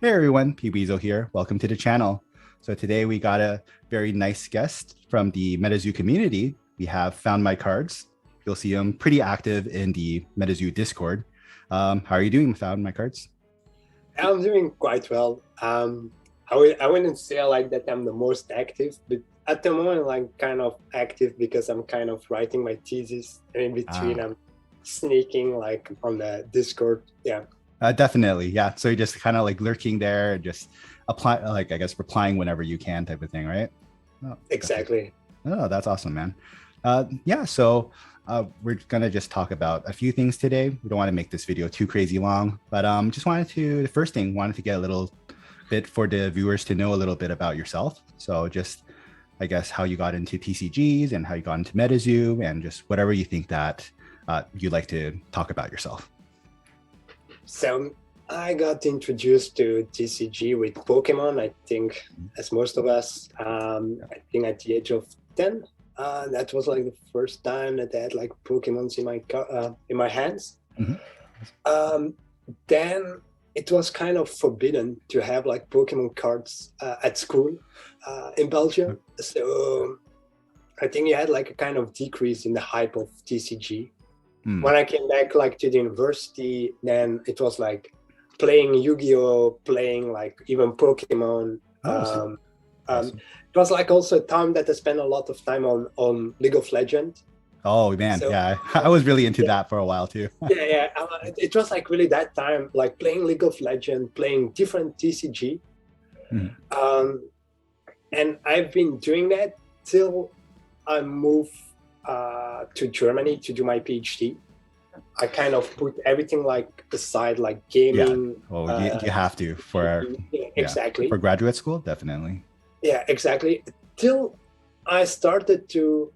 Hey everyone, Weasel here. Welcome to the channel. So today we got a very nice guest from the Metazoo community. We have Foundmycards. You'll see him pretty active in the Metazoo Discord. How are you doing, Foundmycards? I'm doing quite well. I wouldn't say like that I'm the most active, but at the moment I'm kind of active because I'm kind of writing my thesis, and in between I'm sneaking like on the Discord. Yeah. Definitely, yeah. So you're just kind of like lurking there, just apply, like I guess replying whenever you can, type of thing, right? Oh, Exactly. oh, that's awesome, man. Yeah. So we're gonna just talk about a few things today. We don't want to make this video too crazy long, but just wanted to the first thing wanted to get a little bit for the viewers to know a little bit about yourself. So just I guess how you got into TCGs and how you got into MetaZoo and just whatever you think that you'd like to talk about yourself. So I got introduced to TCG with Pokemon, I think, as most of us. I think at the age of 10. That was like the first time that I had like Pokemons in my hands. Then it was kind of forbidden to have like Pokemon cards at school in Belgium. So I think you had like a kind of decrease in the hype of TCG. When I came back like to the university, then it was like playing Yu-Gi-Oh, playing like even Pokemon. Awesome. It was like also a time that I spent a lot of time on League of Legends. Oh man, so, yeah, I was really into that for a while too. yeah, it was like really that time, like playing League of Legends, playing different TCG. And I've been doing that till I moved to Germany to do my PhD. I kind of put everything like aside, like gaming. Yeah. Well, you have to for exactly for graduate school, definitely. Yeah, exactly. Till I started to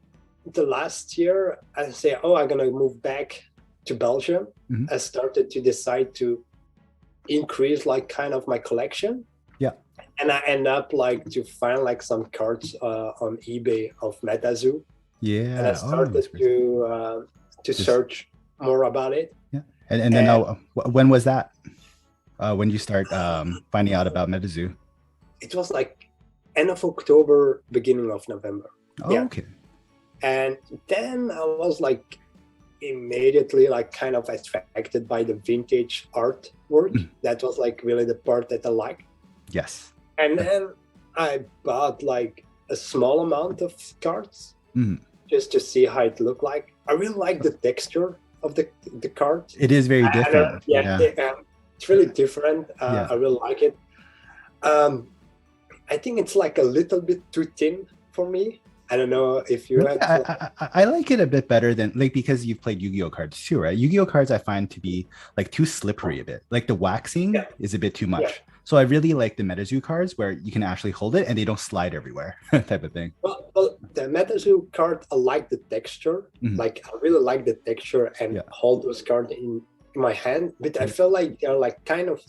the last year, I say, oh, I'm gonna move back to Belgium. I started to decide to increase like kind of my collection. Yeah. And I end up like to find like some cards on eBay of Metazoo. Yeah. And I started to search more about it. Yeah. And then when was that? When you start finding out about Metazoo? It was like end of October, beginning of November. Oh, yeah. Okay. And then I was like immediately like kind of attracted by the vintage artwork. That was like really the part that I liked. Yes. And then I bought like a small amount of cards just to see how it looked like. I really like the texture of the card. It is very different. It's really different. I really like it. I think it's like a little bit too thin for me. I don't know if you had. I like it a bit better than like because you've played Yu-Gi-Oh cards too, right? Yu-Gi-Oh cards I find to be like too slippery a bit. Like the waxing is a bit too much. Yeah. So I really like the Metazoo cards where you can actually hold it and they don't slide everywhere, type of thing. Well, the Metazoo card, I like the texture. Like I really like the texture and hold those cards in my hand. But I feel like they're like kind of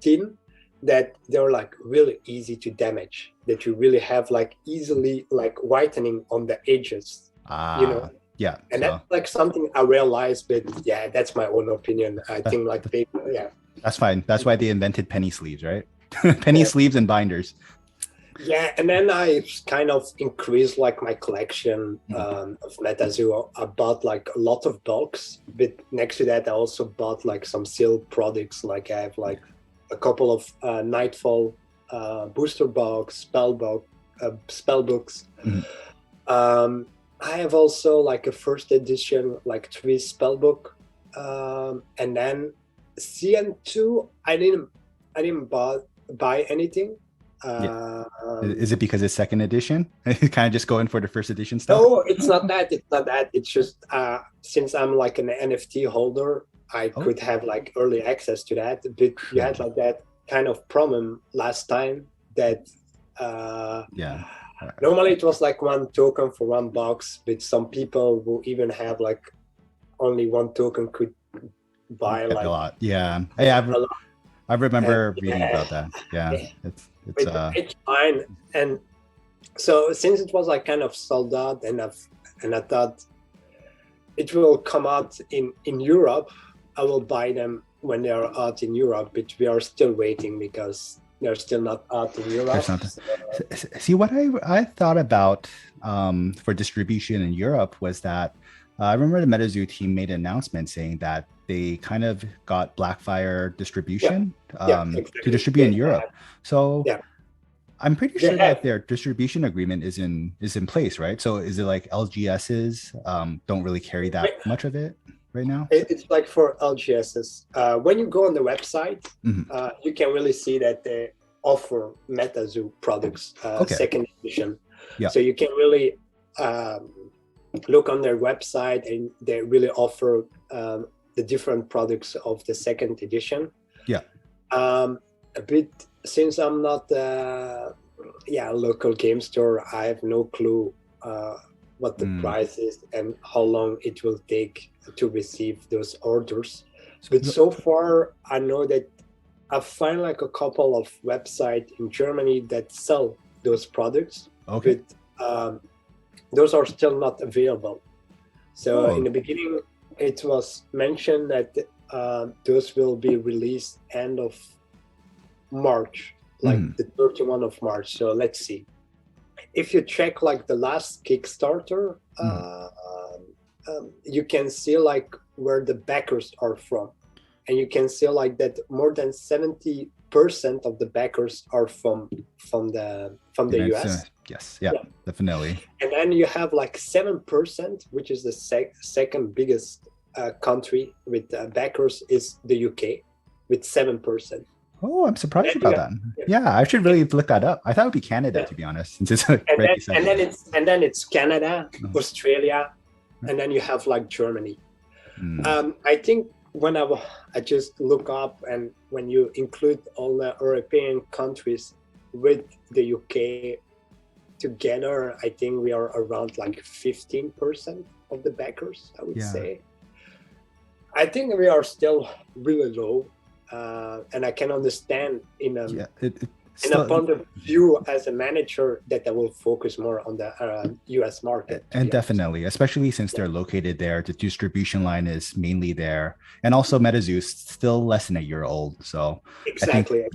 thin, that they're like really easy to damage. That you really have like easily like whitening on the edges. You know. Yeah. And that's like something I realized, but yeah, that's my own opinion. I think like that's fine. That's why they invented penny sleeves, right? Penny sleeves and binders. Yeah, and then I kind of increased like my collection of Metazoo. I bought like a lot of bulks, but next to that, I also bought like some sealed products. Like I have like a couple of Nightfall booster box, spell books. I have also like a first edition like 3 spell book, and then CN2. I didn't buy anything. Is it because it's second edition? Kind of just going for the first edition stuff? No, it's not that. It's not that. It's just since I'm like an NFT holder, I could have like early access to that. But you had like that kind of problem last time that normally it was like 1 token for 1 box, but some people who even have like only 1 token could buy like a lot. I remember reading about that. It's fine. And so since it was like kind of sold out, and I thought it will come out in Europe, I will buy them when they are out in Europe, but we are still waiting because they're still not out in Europe. See, what I thought about for distribution in Europe was that I remember the Metazoo team made an announcement saying that they kind of got Blackfire distribution exactly. to distribute in Europe. So yeah. I'm pretty sure that their distribution agreement is in place, right? So is it like LGSs don't really carry that much of it right now? It's like for LGSs. When you go on the website, you can really see that they offer Metazoo products, second edition. Yeah. So you can really look on their website, and they really offer the different products of the second edition. Yeah. A bit, since I'm not a local game store, I have no clue what the price is and how long it will take to receive those orders. But so far, I know that I find like a couple of websites in Germany that sell those products. Okay. But those are still not available. So in the beginning, it was mentioned that those will be released end of March, like the 31 of March. So let's see. If you check like the last Kickstarter, you can see like where the backers are from, and you can see like that more than 70% of the backers are from the US. Yes, yeah, definitely. And then you have like 7%, which is the second biggest country with backers, is the UK with 7%. Oh, I'm surprised about that. Yeah, I should really look that up. I thought it would be Canada, to be honest. Since it's and then it's Canada, Australia, and then you have like Germany. I think when I just look up, and when you include all the European countries with the UK together, I think we are around like 15% of the backers, I would say. I think we are still really low. And I can understand in a point of view as a manager that I will focus more on the US market. And definitely, especially since they're located there, the distribution line is mainly there. And also Metazoo is still less than a year old. So exactly.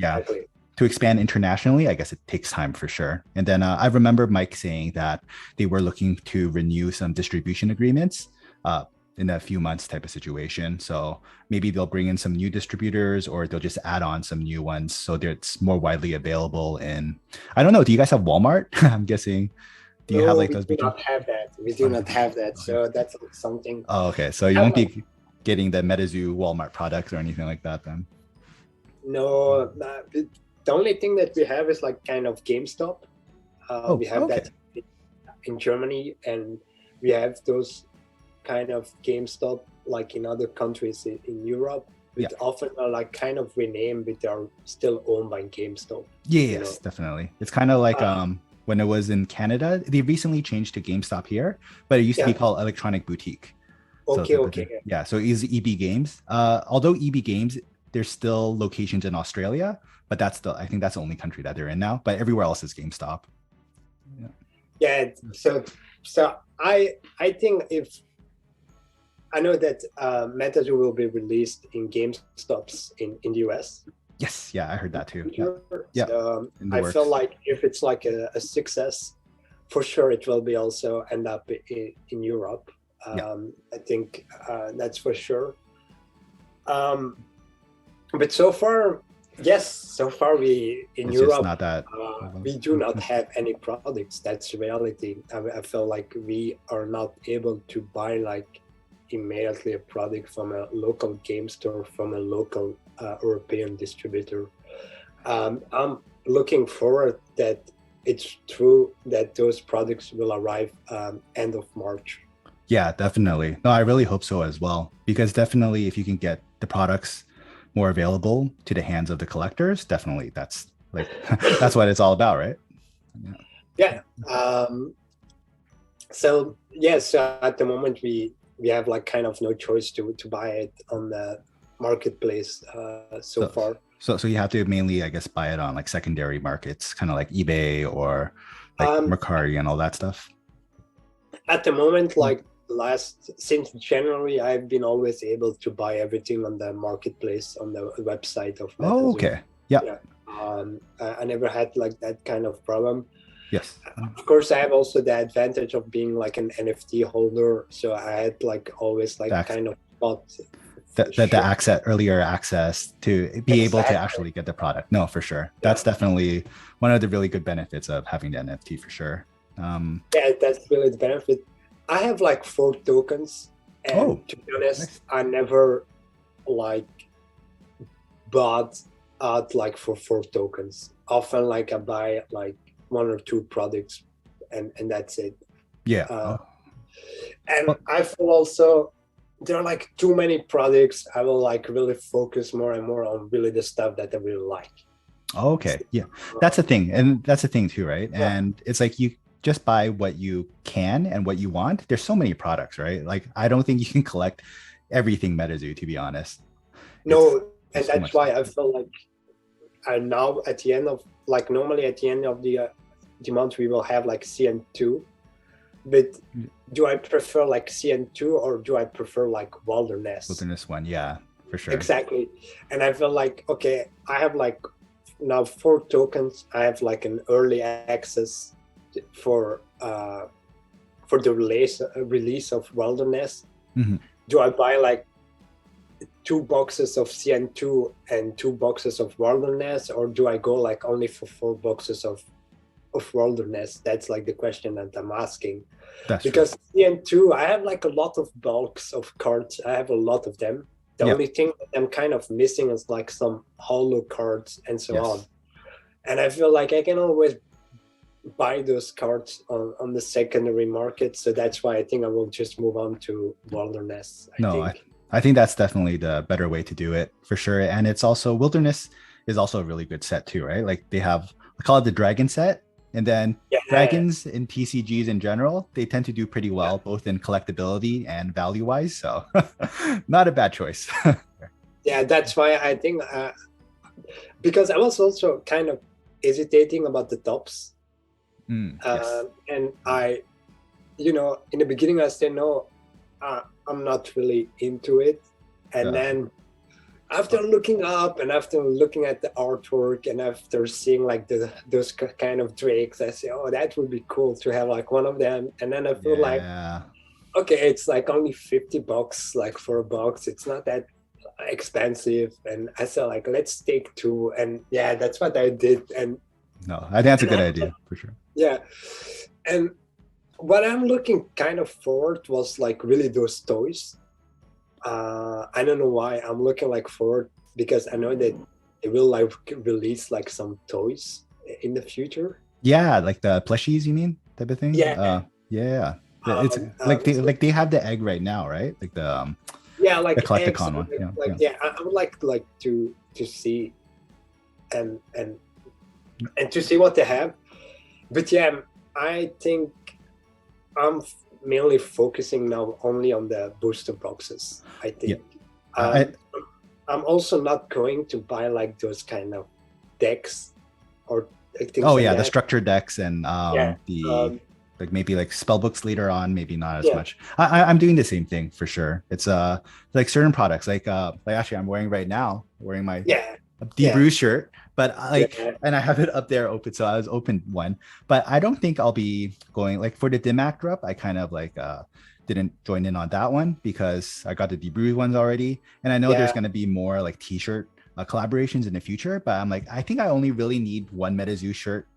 To expand internationally, I guess it takes time for sure. And then I remember Mike saying that they were looking to renew some distribution agreements in a few months type of situation. So maybe they'll bring in some new distributors, or they'll just add on some new ones so that it's more widely available. And I don't know, do you guys have Walmart? I'm guessing. Do you have like those? We do not have that. We do not have that. So that's something. Oh, okay. So you won't be getting the Metazoo Walmart products or anything like that then? No, the only thing that we have is like kind of GameStop. We have that in Germany, and we have those kind of GameStop like in other countries in Europe, which often are like kind of renamed, but they are still owned by GameStop. Yes, definitely. It's kind of like when it was in Canada, they recently changed to GameStop here, but it used to be called Electronic Boutique. Okay. Yeah, so it is EB Games. Although EB Games, there's still locations in Australia, but I think that's the only country that they're in now. But everywhere else is GameStop. Yeah. So I think I know that Metazoo will be released in GameStops in the US. Yes, yeah, I heard that too. So, I feel like if it's like a success, for sure it will be also end up in Europe. I think that's for sure. But so far we in it's Europe not that, we do not have any products. That's reality. I feel like we are not able to buy like immediately a product from a local game store, from a local European distributor. I'm looking forward that it's true that those products will arrive end of March. Yeah, definitely. No, I really hope so as well, because definitely if you can get the products more available to the hands of the collectors, definitely that's like that's what it's all about, right? So yes, at the moment we have like kind of no choice to buy it on the marketplace so far. So you have to mainly, I guess, buy it on like secondary markets, kind of like eBay or like Mercari and all that stuff. At the moment, like since January, I've been always able to buy everything on the marketplace on the website of Oh, Metazoo. okay. Yeah. Yeah. I never had like that kind of problem. Yes. Of course, I have also the advantage of being like an NFT holder, so I had like always like kind of thought the earlier access to be able to actually get the product. No, for sure. That's definitely one of the really good benefits of having the NFT for sure. Yeah, that's really the benefit. I have like 4 tokens, and to be honest, nice. I never like bought out like for 4 tokens. Often like I buy like 1 or 2 products and that's it. Yeah. And I feel also there are like too many products. I will like really focus more and more on really the stuff that I really like. Okay. Yeah. That's a thing. And that's a thing too, right? Yeah. And it's like you just buy what you can and what you want. There's so many products, right? Like I don't think you can collect everything Metazoo, to be honest. No, and that's why I feel like now at the end of like normally at the end of the month we will have like CN2, but do I prefer like CN2 or do I prefer like Wilderness? Wilderness one, yeah, for sure. Exactly. And I feel like, okay, I have like now 4 tokens. I have like an early access for the release of Wilderness. Mm-hmm. Do I buy like 2 boxes of CN2 and 2 boxes of Wilderness, or do I go like only for 4 boxes of Wilderness? That's like the question that I'm asking. That's because true. CN2, I have like a lot of bulks of cards. I have a lot of them. The only thing that I'm kind of missing is like some holo cards and so on. And I feel like I can always buy those cards on the secondary market. So that's why I think I will just move on to Wilderness. I think that's definitely the better way to do it for sure. And it's also Wilderness is also a really good set too, right? Like they have, I call it the dragon set. And then dragons in TCGs in general, they tend to do pretty well, both in collectability and value wise. So not a bad choice. Yeah, that's why I think, because I was also kind of hesitating about the tops. And I, in the beginning, I said, no, I'm not really into it. And then after looking up and after looking at the artwork and after seeing like those kind of drakes, I say, oh, that would be cool to have like one of them. And then I feel like, okay, it's like only $50 like for a box. It's not that expensive. And I said like, let's take 2. And yeah, that's what I did. And no, I think that's a good idea for sure. Yeah. And what I'm looking kind of forward was like really those toys. I don't know why I'm looking like forward, because I know that they will like release like some toys in the future. Yeah, like the plushies, you mean, type of thing? Yeah. It's like they have the egg right now, right? Like the like the Collecticon one. I would like to see and to see what they have. But yeah, I think I'm mainly focusing now only on the booster boxes. I think I'm also not going to buy like those kind of decks or things the structured decks and like maybe like spell books later on, maybe not as much. I'm doing the same thing for sure. It's like certain products like actually I'm wearing right now, my Debrew shirt, but and I have it up there open, so I was open one, but I don't think I'll be going like for the Dimac drop. I kind of like didn't join in on that one because I got the Debrew ones already, and I know there's going to be more like t-shirt collaborations in the future, but I'm like, I think I only really need one Metazoo shirt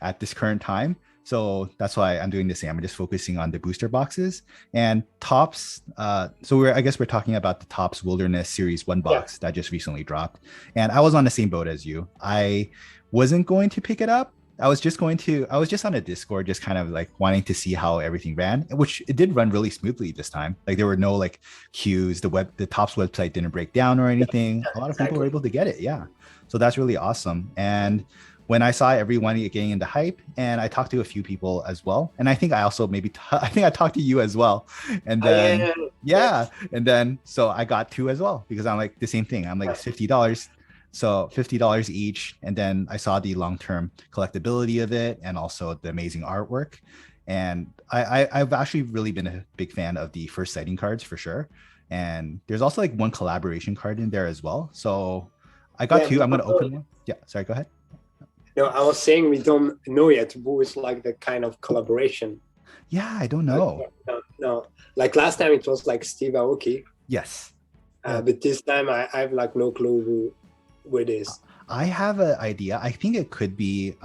at this current time. So that's why I'm doing the same. I'm just focusing on the booster boxes and tops. So I guess we're talking about the Tops Wilderness Series 1 box that just recently dropped. And I was on the same boat as you. I wasn't going to pick it up. I was just on a Discord, just kind of like wanting to see how everything ran, which it did run really smoothly this time. Like there were no like queues. The Tops website didn't break down or anything. A lot of people were able to get it. Yeah. So that's really awesome. And when I saw everyone getting into hype, and I talked to a few people as well, and I think I also I think I talked to you as well, and then and then so I got 2 as well because I'm like the same thing. I'm like it's $50, so $50 each, and then I saw the long-term collectability of it and also the amazing artwork, And I've actually really been a big fan of the first sighting cards for sure. And there's also like one collaboration card in there as well. So I got two. I'm going to open one. Yeah, sorry, go ahead. No, I was saying we don't know yet who is like the kind of collaboration. Yeah, I don't know. No. Like last time it was like Steve Aoki. Yes. But this time I have like no clue who it is. I have an idea. I think it could be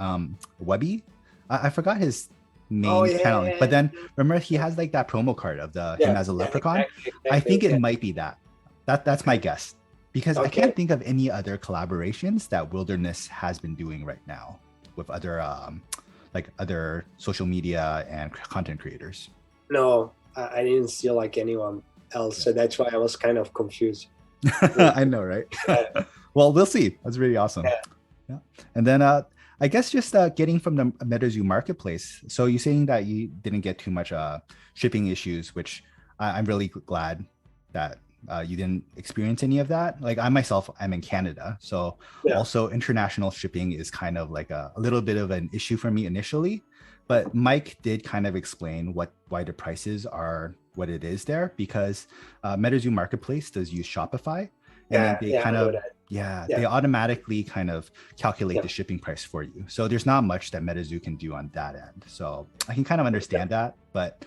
Webby. I forgot his main channel, but then remember he has like that promo card of him as a leprechaun. Exactly, I think it might be that. That's my guess, because I can't think of any other collaborations that Wilderness has been doing right now with other like other social media and content creators. No, I didn't see like anyone else, so that's why I was kind of confused. I know, right? Well, we'll see. That's really awesome. Yeah. And then I guess just getting from the Metazoo Marketplace. So you're saying that you didn't get too much shipping issues, which I'm really glad that you didn't experience any of that. Like I myself, I'm in Canada. So also international shipping is kind of like a little bit of an issue for me initially. But Mike did kind of explain why the prices are what it is there, because Metazoo Marketplace does use Shopify. And then they kind of, they automatically kind of calculate the shipping price for you. So there's not much that Metazoo can do on that end. So I can kind of understand that, but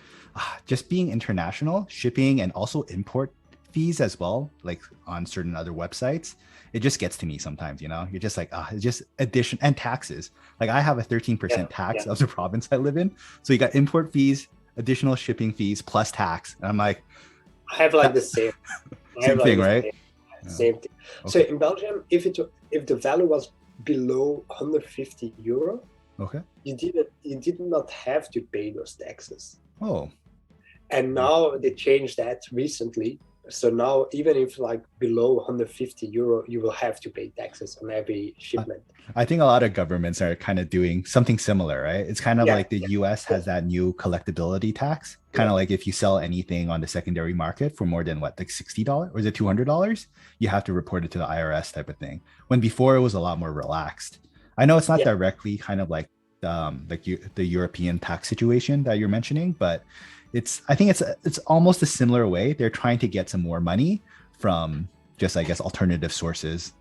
just being international, shipping and also import fees as well, like on certain other websites, it just gets to me sometimes, you know, you're just like, it's just addition and taxes. Like I have a 13% tax of the province I live in. So you got import fees, additional shipping fees, plus tax. And I'm like, I have like the same. Same thing, right? Same thing. Okay. So in Belgium, if the value was below 150 euro, you did not have to pay those taxes. Oh. And now they changed that recently. So now even if like below 150 euro, you will have to pay taxes on every shipment. I think a lot of governments are kind of doing something similar, right? It's kind of like the US has that new collectability tax, kind of like if you sell anything on the secondary market for more than what, like $60 or is it $200, you have to report it to the IRS type of thing. When before it was a lot more relaxed. I know it's not directly kind of like the European tax situation that you're mentioning, but I think it's almost a similar way. They're trying to get some more money from just, I guess, alternative sources.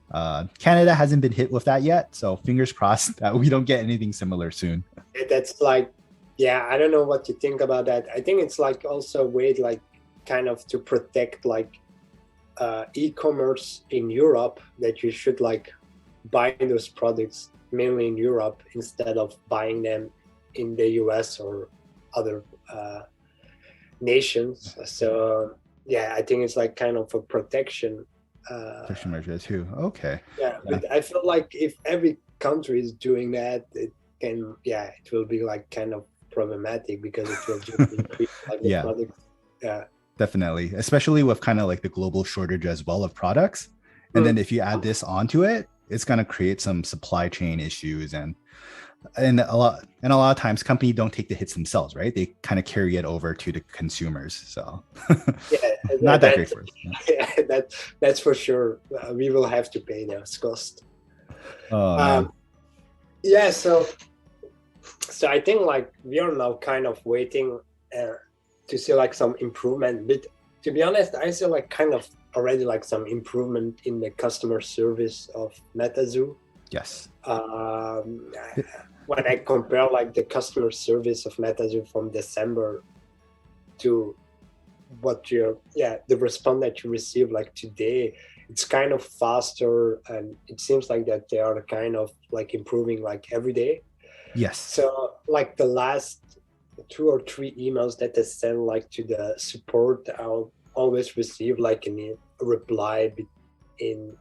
Canada hasn't been hit with that yet, so fingers crossed that we don't get anything similar soon. That's like, I don't know what you think about that. I think it's like also a way like kind of to protect like e-commerce in Europe, that you should like buy those products mainly in Europe instead of buying them in the US or other nations. So I think it's like kind of a protection measure too. Okay. But I feel like if every country is doing that, it can it will be like kind of problematic, because it will just increase like the products. Definitely, especially with kind of like the global shortage as well of products. And then if you add this onto it, it's going to create some supply chain issues, and a lot of times companies don't take the hits themselves, right? They kind of carry it over to the consumers. So not that great for us. That's for sure. We will have to pay those costs. So I think like we are now kind of waiting to see like some improvement. But to be honest, I see like kind of already like some improvement in the customer service of Metazoo. Yes. When I compare like the customer service of Metazoo from December to what the response that you receive like today, it's kind of faster, and it seems like that they are kind of like improving like every day. Yes. So like the last 2 or 3 emails that I send like to the support, I'll always receive like a reply in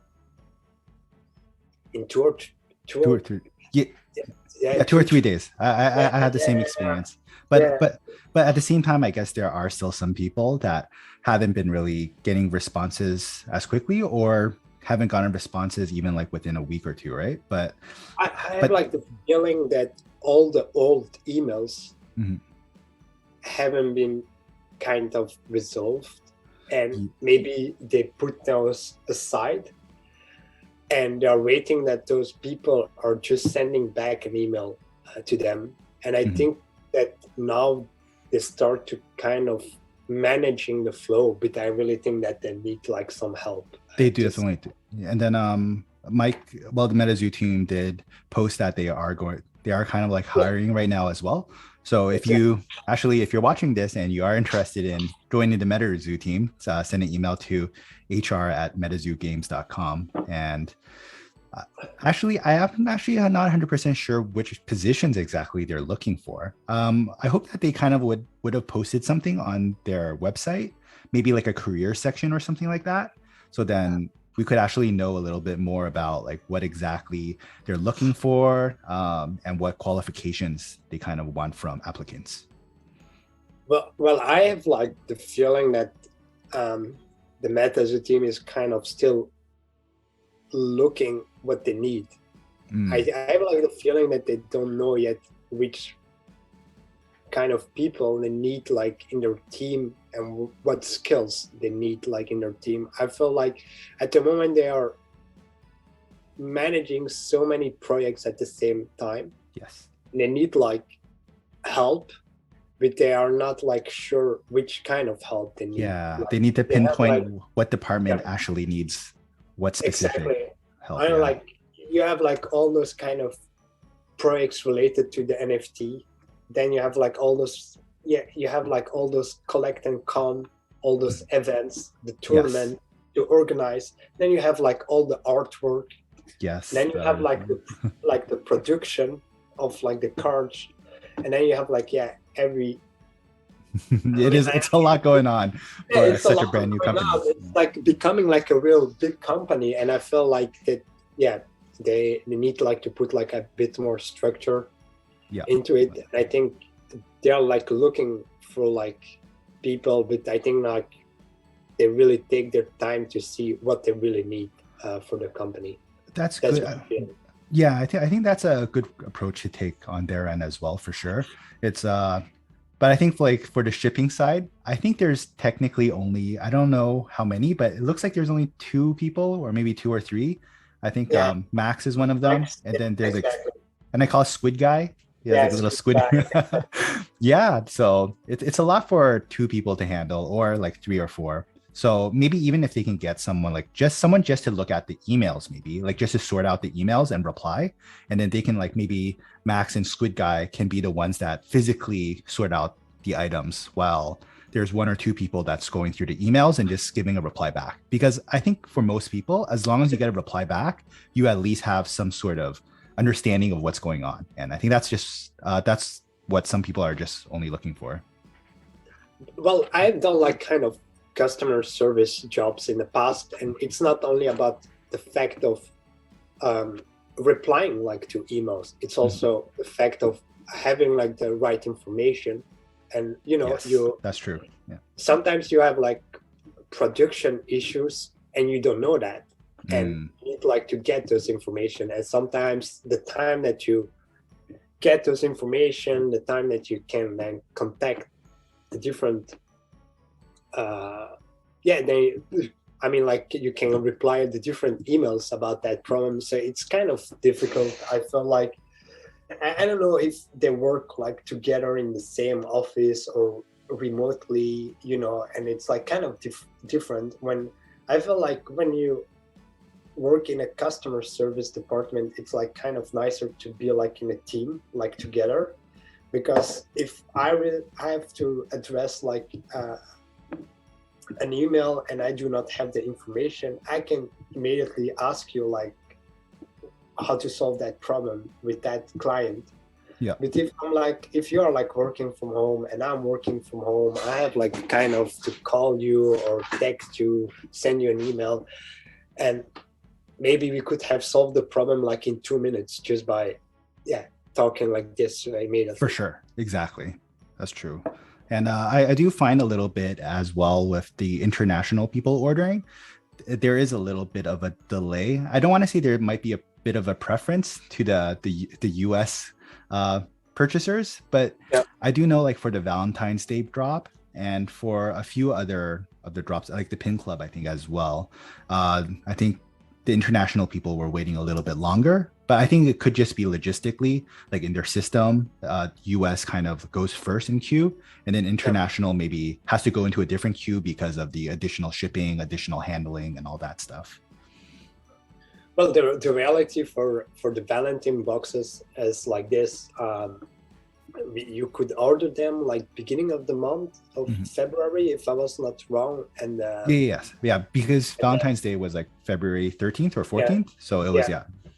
2 or 3. Yeah, 2 or 3 days. I had the same experience, but at the same time, I guess there are still some people that haven't been really getting responses as quickly, or haven't gotten responses even like within a week or 2, right? But I have like the feeling that all the old emails haven't been kind of resolved, and maybe they put those aside, and they're waiting that those people are just sending back an email to them. And I think that now they start to kind of managing the flow, but I really think that they need like some help. They do definitely. And then Mike, well, the Metazoo team did post that they are kind of like hiring right now as well. So if if you're watching this and you are interested in joining the Metazoo team, send an email to hr@metazoogames.com. And actually, I'm not 100% sure which positions exactly they're looking for. I hope that they kind of would have posted something on their website, maybe like a career section or something like that. So then we could actually know a little bit more about like what exactly they're looking for, and what qualifications they kind of want from applicants. Well, I have like the feeling that the Metazoo team is kind of still looking what they need. I have like the feeling that they don't know yet which kind of people they need like in their team and what skills they need like in their team. I feel like at the moment they are managing so many projects at the same time. Yes. They need like help, but they are not like sure which kind of help they need. Yeah, like, they need to pinpoint what department actually needs what specific help. I like you have like all those kind of projects related to the NFT. Then you have like all those, you have like all those collect and con, all those events, the tournament to organize. Then you have like all the artwork. Yes. Then you have like the production of like the cards, and then you have like every. It's a lot going on for such a brand new company. It's like becoming like a real big company, and I feel like that. They need like to put like a bit more structure into it. And I think they're like looking for like people, but I think like they really take their time to see what they really need for the company. That's good. Yeah, I think that's a good approach to take on their end as well, for sure. It's but I think like for the shipping side, I think there's technically only, I don't know how many, but it looks like there's only 2 people or maybe 2 or 3. I think Max is one of them, and then there's and I call it Squid Guy. Yeah, like a little squid. Yeah, so it's a lot for 2 people to handle, or like 3 or 4. So maybe even if they can get someone just to look at the emails, maybe like just to sort out the emails and reply, and then they can like maybe Max and Squid Guy can be the ones that physically sort out the items, while there's 1 or 2 people that's going through the emails and just giving a reply back. Because I think for most people, as long as you get a reply back, you at least have some sort of understanding of what's going on. And I think that's just that's what some people are just only looking for. Well, I've done like kind of customer service jobs in the past, and it's not only about the fact of replying like to emails, it's also the fact of having like the right information. And that's true. Yeah. Sometimes you have like production issues and you don't know that, and you need like to get those information. And sometimes the time that you get those information, the time that you can then contact the different like you can reply the different emails about that problem. So it's kind of difficult. I feel like I don't know if they work like together in the same office or remotely, and it's like kind of different. When I feel like when you work in a customer service department, it's like kind of nicer to be like in a team, like together, because if I have to address like an email and I do not have the information, I can immediately ask you like how to solve that problem with that client. Yeah. But if you are like working from home and I'm working from home, I have like kind of to call you or text you, send you an email, and maybe we could have solved the problem like in 2 minutes just by talking like this immediately. For sure. Exactly. That's true. And I do find a little bit as well with the international people ordering, there is a little bit of a delay. I don't want to say there might be a bit of a preference to the US purchasers, but I do know like for the Valentine's Day drop and for a few other drops, like the Pin Club, I think as well. I think the international people were waiting a little bit longer. But I think it could just be logistically, like in their system, US kind of goes first in queue, and then international maybe has to go into a different queue because of the additional shipping, additional handling, and all that stuff. Well, the reality for the Valentine boxes is like this. You could order them like beginning of the month of February, if I was not wrong. And because Valentine's Day was like February 13th or 14th, so it was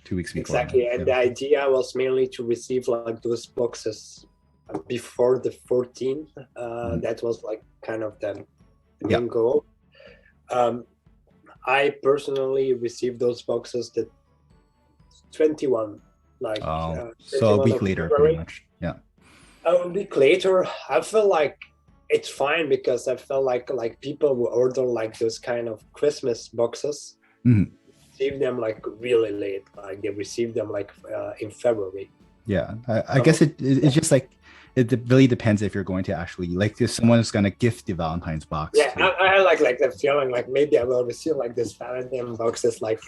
2 weeks before. Exactly, and the idea was mainly to receive like those boxes before the 14th. That was like kind of the main goal. I personally received those boxes the 21, like so a week later, pretty much. Yeah. A week later, I feel like it's fine because I felt like people who order like those kind of Christmas boxes receive them like really late. Like they received them like in February. Yeah, I guess it's just like it really depends if you're going to actually like if someone's going to gift the Valentine's box. Yeah, I like that feeling like maybe I will receive like this Valentine boxes like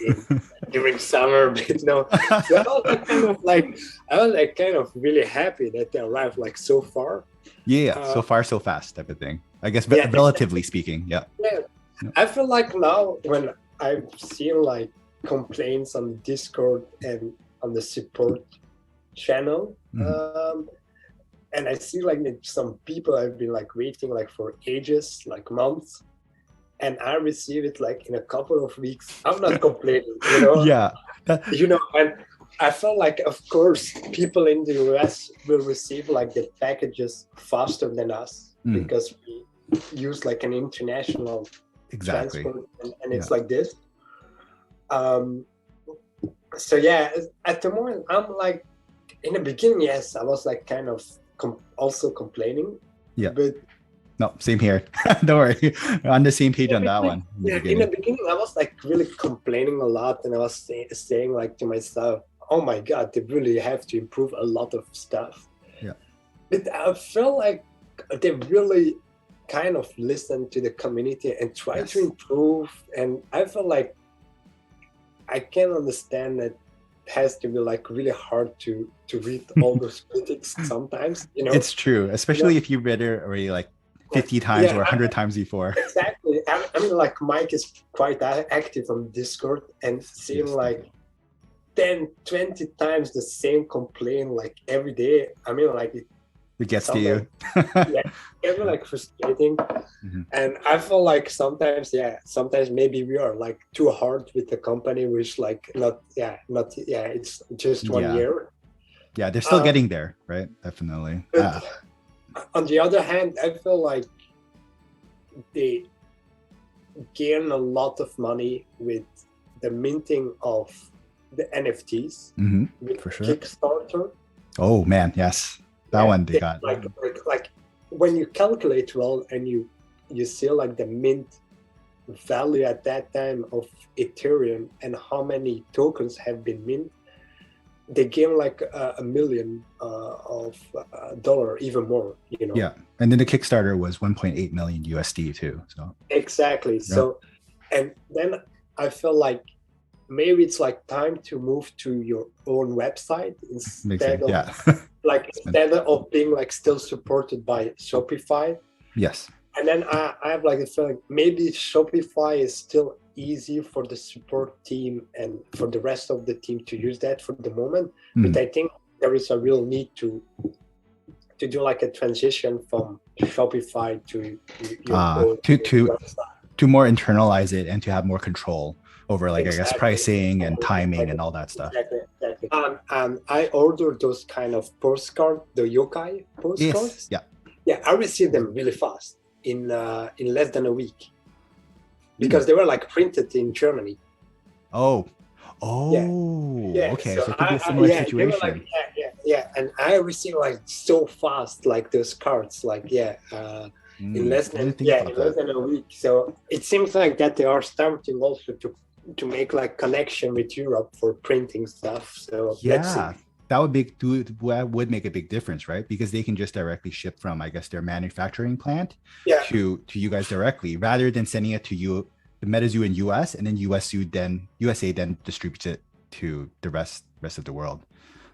during summer, but no. So I was kind of really happy that they arrived like so far. So far so fast type of thing. I guess relatively speaking. Yeah. I feel like now when I've seen like complaints on Discord and on the support channel, and I see like some people have been like waiting like for ages, like months, and I receive it like in a couple of weeks. I'm not complaining, you know. And I felt like, of course, people in the US will receive like the packages faster than us because we use like an international transport, and it's like this. So yeah, at the moment, I'm like, in the beginning, yes, I was like kind of also complaining. Yeah. But no, same here. Don't worry. We're on the same page on that one. In the beginning, I was like really complaining a lot, and I was saying like to myself, oh my God, they really have to improve a lot of stuff. Yeah. But I felt like they really kind of listened to the community and tried to improve. And I felt like I can understand that it has to be like really hard to read all those critics sometimes, you know. It's true, especially if you read it already like 50 times or 100 times before. Exactly. I mean, like Mike is quite active on Discord, and seeing like 10, 20 times the same complaint like every day. I mean, like it gets to you. It's like frustrating. And I feel like sometimes maybe we are like too hard with the company, which like it's just 1 year. Yeah, they're still getting there, right? Definitely. On the other hand, I feel like they gain a lot of money with the minting of the NFTs with for sure. Kickstarter. Oh man, yes, that one they got. Like when you calculate well and you see like the mint value at that time of Ethereum and how many tokens have been mint, they gain like $1 million of dollar, even more, you know. Yeah, and then the Kickstarter was 1.8 million USD too. So exactly. Yep. So, and then I feel like maybe it's like time to move to your own website instead of instead of being like still supported by Shopify. Yes. And then I have like a feeling maybe Shopify is still easy for the support team and for the rest of the team to use that for the moment. But I think there is a real need to do like a transition from Shopify to your own to more internalize it and to have more control over like I guess pricing and timing and all that stuff. Exactly. I ordered those kind of postcard, the yokai postcards. Yes. Yeah, I received them really fast in less than a week because they were like printed in Germany. Okay. So it could be a similar situation. And I received like so fast like those cards in less than a week. So it seems like that they are starting also to make like connection with Europe for printing stuff. So that would make a big difference, right? Because they can just directly ship from, I guess, their manufacturing plant to you guys directly, rather than sending it to you the Metazoo in US, and then USA then distributes it to the rest of the world.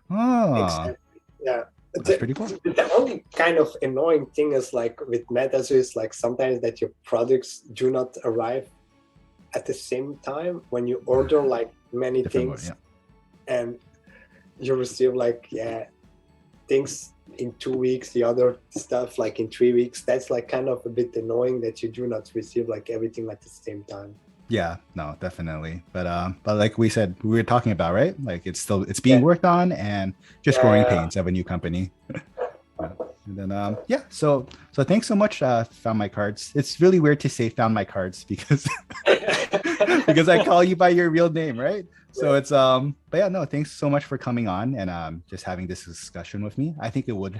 Oh, Exactly. Yeah. that's pretty cool. The only kind of annoying thing is like with Metazoo is like sometimes that your products do not arrive at the same time when you order like many things, and you receive like things in 2 weeks, the other stuff like in 3 weeks. That's like kind of a bit annoying that you do not receive like everything at the same time. Yeah, no, definitely. But like we said, we were talking about, right? Like it's being worked on, and just growing pains of a new company. And then so thanks so much, Foundmycards. It's really weird to say Foundmycards because because I call you by your real name, right? So it's but yeah, no, thanks so much for coming on and just having this discussion with me. I think it will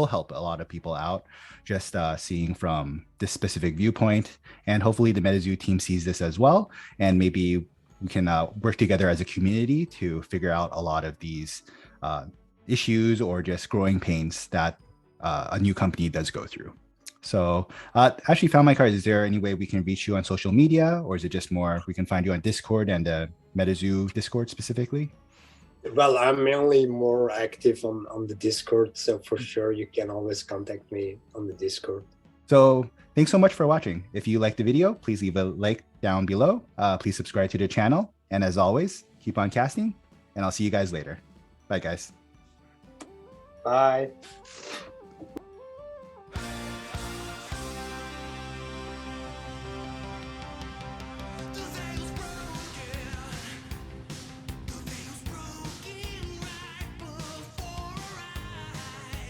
help a lot of people out, just seeing from this specific viewpoint, and hopefully the Metazoo team sees this as well, and maybe we can work together as a community to figure out a lot of these issues or just growing pains that a new company does go through. So actually, Foundmycards, is there any way we can reach you on social media, or is it just more we can find you on Discord and Metazoo Discord specifically? Well, I'm mainly more active on the Discord, so for sure you can always contact me on the Discord. So thanks so much for watching. If you liked the video, please leave a like down below. Please subscribe to the channel. And as always, keep on casting, and I'll see you guys later. Bye, guys. Bye.